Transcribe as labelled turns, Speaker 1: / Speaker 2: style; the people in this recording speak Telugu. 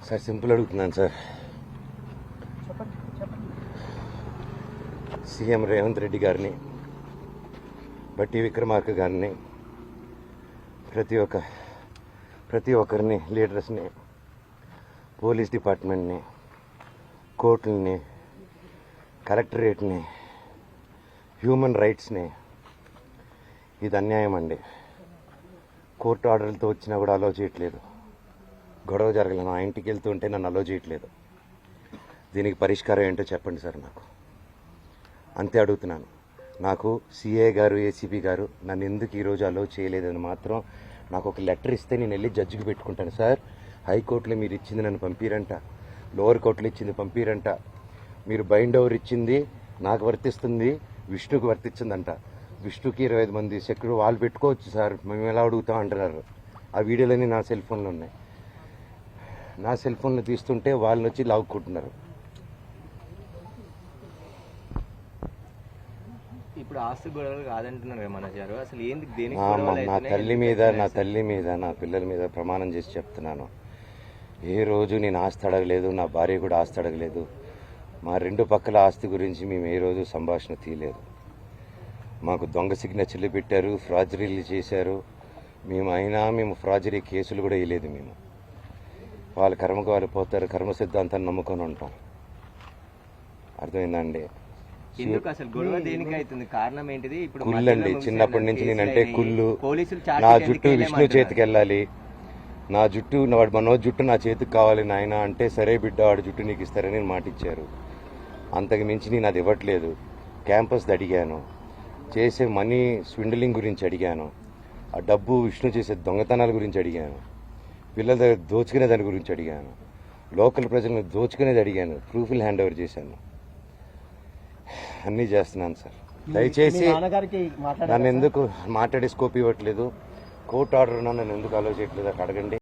Speaker 1: సార్ సింపుల్ అడుగుతున్నాను సార్. సీఎం రేవంత్ రెడ్డి గారిని, బట్టి విక్రమార్క గారిని, ప్రతి ఒక్కరిని, లీడర్స్ని, పోలీస్ డిపార్ట్మెంట్ని, కోర్టుల్ని, కలెక్టరేట్ని, హ్యూమన్ రైట్స్ని, ఇది అన్యాయం అండి. కోర్టు ఆర్డర్లతో వచ్చినా కూడా అలో చేయట్లేదు. గొడవ జరగలేదు, నా ఇంటికి వెళ్తుంటే నన్ను అలో చేయట్లేదు. దీనికి పరిష్కారం ఏంటో చెప్పండి సార్ నాకు. అంతే అడుగుతున్నాను. నాకు సిఏ గారు, ఏసీపీ గారు నన్ను ఎందుకు ఈరోజు అలో చేయలేదని మాత్రం నాకు ఒక లెటర్ ఇస్తే నేను వెళ్ళి జడ్జికి పెట్టుకుంటాను. సార్, హైకోర్టులో మీరు ఇచ్చింది నన్ను పంపిరంట, లోవర్ కోర్టులో ఇచ్చింది పంపిరంట, మీరు బైండ్ ఓవర్ ఇచ్చింది నాకు వర్తిస్తుంది, విష్ణుకు వర్తించిందంట. విష్ణుకి 25 మంది సెక్యూరిటీ వాళ్ళు పెట్టుకోవచ్చు సార్, మేము ఎలా అడుగుతాం అంటున్నారు. ఆ వీడియోలన్నీ నా సెల్ ఫోన్లో ఉన్నాయి. నా సెల్ ఫోన్లో తీస్తుంటే వాళ్ళని వచ్చి లాక్కుంటున్నారు.
Speaker 2: ఇప్పుడు ఆస్తి గొడవలు కాదంటున్నారు కదా మనోజ్ గారు, అసలు ఏంది
Speaker 1: నా తల్లి మీద నా పిల్లల మీద ప్రమాణం చేసి చెప్తున్నాను. ఏ రోజు నేను ఆస్తి అడగలేదు, నా భార్య కూడా ఆస్తి అడగలేదు. మా రెండు పక్కల ఆస్తి గురించి మేము ఏ రోజు సంభాషణ తీయలేదు. మాకు దొంగ సిగ్నేచర్లు పెట్టారు, ఫ్రాజరీలు చేశారు. మేము ఫ్రాజరీ కేసులు కూడా వేయలేదు. మేము వాళ్ళ కర్మకు వాళ్ళు పోతారు, కర్మ సిద్ధాంతాన్ని నమ్ముకొని ఉంటాం. అర్థమైందండి? కుళ్ళు అండి. చిన్నప్పటి నుంచి నేనంటే కుళ్ళు. నా జుట్టు విష్ణు చేతికి వెళ్ళాలి, నా జుట్టు మనోజ్ జుట్టు నా చేతికి కావాలి నాయన అంటే, సరే బిడ్డ వాడి జుట్టు నీకు ఇస్తారని మాట ఇచ్చారు. అంతకు మించి నేను అది ఇవ్వట్లేదు. క్యాంపస్ అడిగాను, చేసే మనీ స్విండలింగ్ గురించి అడిగాను, ఆ డబ్బు విష్ణు చేసే దొంగతనాల గురించి అడిగాను, పిల్లల దగ్గర దోచుకునే దాని గురించి అడిగాను, లోకల్ ప్రజలను దోచుకునేది అడిగాను, ప్రూఫ్లు హ్యాండ్ ఓవర్ చేశాను. అన్నీ చేస్తున్నాను సార్. దయచేసి నన్ను ఎందుకు మాట్లాడే స్కోప్ ఇవ్వట్లేదు, కోర్టు ఆర్డర్ నన్ను ఎందుకు అలో చేయట్లేదు అక్కడ అడగండి.